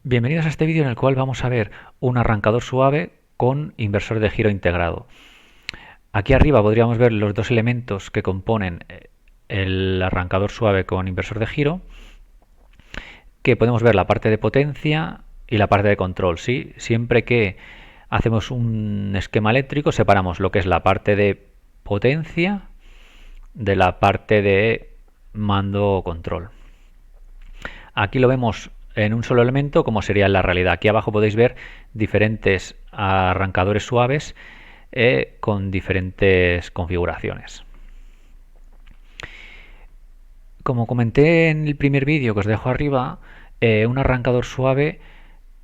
Bienvenidos a este vídeo en el cual vamos a ver un arrancador suave con inversor de giro integrado. Aquí arriba podríamos ver los dos elementos que componen el arrancador suave con inversor de giro, que podemos ver la parte de potencia y la parte de control. ¿Sí? Siempre que hacemos un esquema eléctrico separamos lo que es la parte de potencia de la parte de mando o control. Aquí lo vemos en un solo elemento como sería en la realidad. Aquí abajo podéis ver diferentes arrancadores suaves con diferentes configuraciones. Como comenté en el primer vídeo que os dejo arriba, un arrancador suave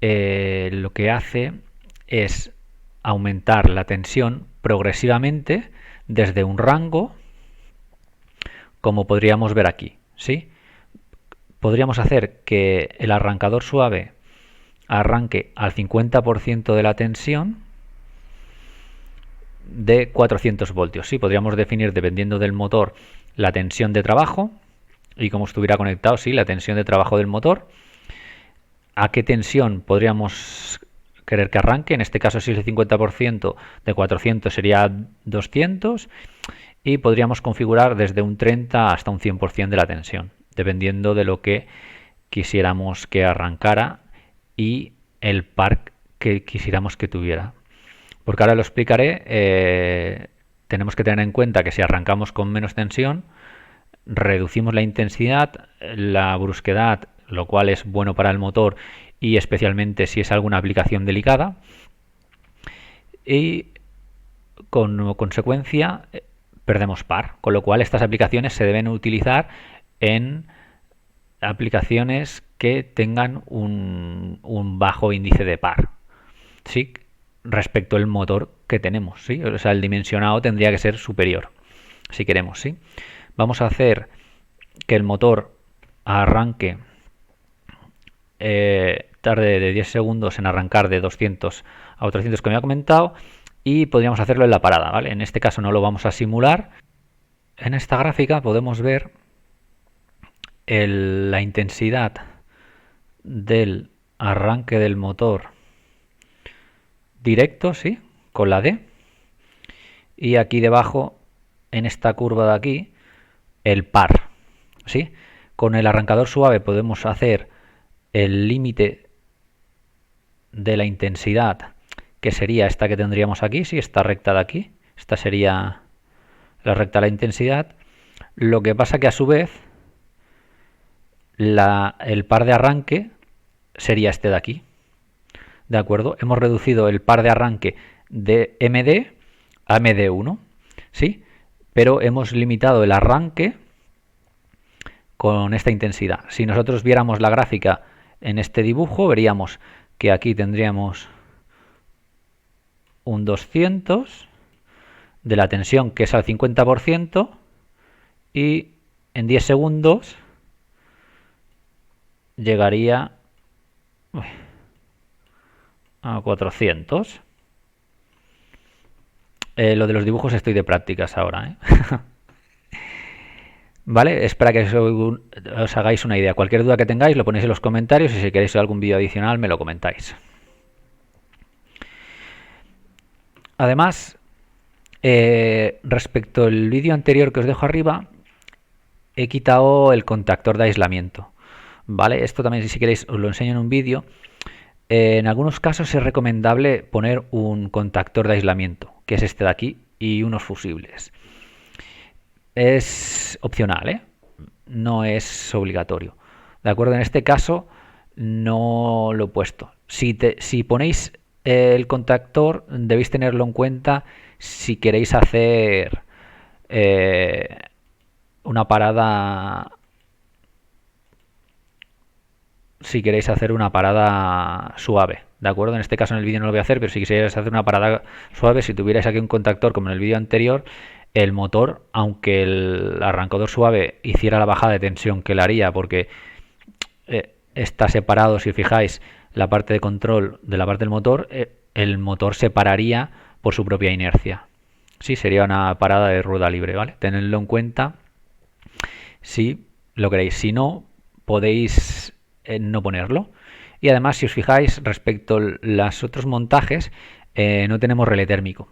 lo que hace es aumentar la tensión progresivamente desde un rango, como podríamos ver aquí, ¿sí? Podríamos hacer que el arrancador suave arranque al 50% de la tensión de 400 voltios. Sí, podríamos definir, dependiendo del motor, la tensión de trabajo y cómo estuviera conectado, sí, la tensión de trabajo del motor. ¿A qué tensión podríamos querer que arranque? En este caso, si es el 50% de 400 sería 200 y podríamos configurar desde un 30 hasta un 100% de la tensión, dependiendo de lo que quisiéramos que arrancara y el par que quisiéramos que tuviera. Porque ahora lo explicaré, tenemos que tener en cuenta que si arrancamos con menos tensión, reducimos la intensidad, la brusquedad, lo cual es bueno para el motor y especialmente si es alguna aplicación delicada, y con consecuencia perdemos par, con lo cual estas aplicaciones se deben utilizar en aplicaciones que tengan un bajo índice de par, ¿sí? Respecto al motor que tenemos, ¿sí? O sea, el dimensionado tendría que ser superior, si queremos, ¿sí? Vamos a hacer que el motor arranque, tarde de 10 segundos en arrancar de 200 a 400 como ya he comentado, y podríamos hacerlo en la parada, ¿vale? En este caso no lo vamos a simular. En esta gráfica podemos ver la intensidad del arranque del motor directo, ¿sí? Con la D. Y aquí debajo, en esta curva de aquí, el par, ¿sí? Con el arrancador suave podemos hacer el límite de la intensidad, que sería esta que tendríamos aquí, ¿sí? Esta recta de aquí. Esta sería la recta de la intensidad. Lo que pasa que a su vez el par de arranque sería este de aquí. ¿De acuerdo? Hemos reducido el par de arranque de MD a MD1, ¿sí? Pero hemos limitado el arranque con esta intensidad. Si nosotros viéramos la gráfica en este dibujo, veríamos que aquí tendríamos un 200 de la tensión, que es al 50%, y en 10 segundos llegaría a 400. Lo de los dibujos estoy de prácticas ahora, ¿eh? ¿Vale? Es para que os hagáis una idea. Cualquier duda que tengáis lo ponéis en los comentarios y si queréis algún vídeo adicional me lo comentáis. Además, respecto al vídeo anterior que os dejo arriba, he quitado el contactor de aislamiento. ¿Vale? Esto también, si queréis, os lo enseño en un vídeo. En algunos casos es recomendable poner un contactor de aislamiento, que es este de aquí, y unos fusibles. Es opcional, ¿eh? No es obligatorio. ¿De acuerdo? En este caso no lo he puesto. Si ponéis el contactor, debéis tenerlo en cuenta si queréis hacer una parada. Si queréis hacer una parada suave, ¿de acuerdo? En este caso en el vídeo no lo voy a hacer, pero si quisierais hacer una parada suave, si tuvierais aquí un contactor como en el vídeo anterior, el motor, aunque el arrancador suave hiciera la bajada de tensión que le haría, porque está separado, si fijáis, la parte de control de la parte del motor, el motor se pararía por su propia inercia. Sí, sería una parada de rueda libre, ¿vale? Tenedlo en cuenta si lo queréis. Si no, podéis no ponerlo. Y además, si os fijáis, respecto a los otros montajes, no tenemos relé térmico.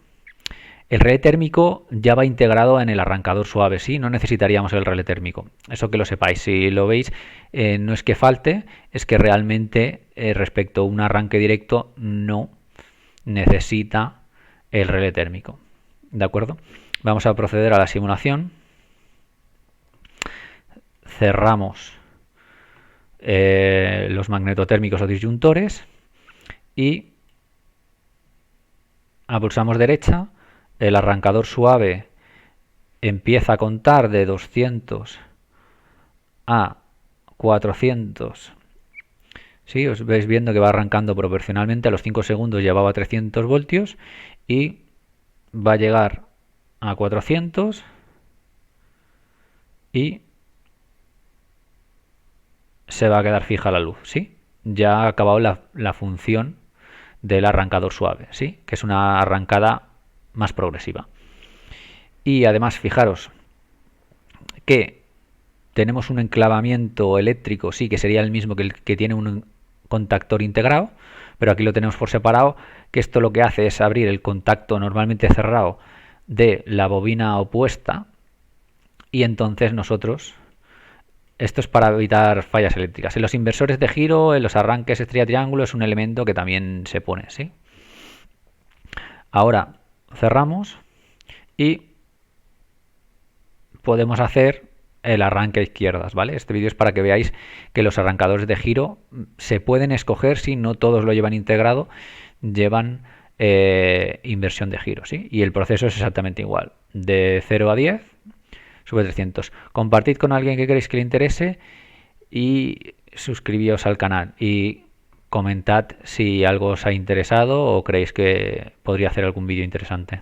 El relé térmico ya va integrado en el arrancador suave, ¿sí? No necesitaríamos el relé térmico. Eso que lo sepáis. Si lo veis, no es que falte, es que realmente respecto a un arranque directo no necesita el relé térmico. ¿De acuerdo? Vamos a proceder a la simulación. Cerramos los magnetotérmicos o disyuntores y pulsamos derecha. El arrancador suave empieza a contar de 200 a 400. ¿Sí? Os veis viendo que va arrancando proporcionalmente. A los 5 segundos llevaba 300 voltios y va a llegar a 400 y se va a quedar fija la luz, ¿sí? Ya ha acabado la función del arrancador suave, ¿sí? Que es una arrancada más progresiva. Y además, fijaros que tenemos un enclavamiento eléctrico, sí, que sería el mismo que el que tiene un contactor integrado, pero aquí lo tenemos por separado, que esto lo que hace es abrir el contacto normalmente cerrado de la bobina opuesta y entonces nosotros... Esto es para evitar fallas eléctricas. En los inversores de giro, en los arranques estrella-triángulo es un elemento que también se pone, ¿sí? Ahora cerramos y podemos hacer el arranque a izquierdas, ¿vale? Este vídeo es para que veáis que los arrancadores de giro se pueden escoger, si no todos lo llevan integrado, llevan inversión de giro, ¿sí? Y el proceso es exactamente igual. De 0 a 10, sube 300. Compartid con alguien que queréis que le interese y suscribíos al canal y comentad si algo os ha interesado o creéis que podría hacer algún vídeo interesante.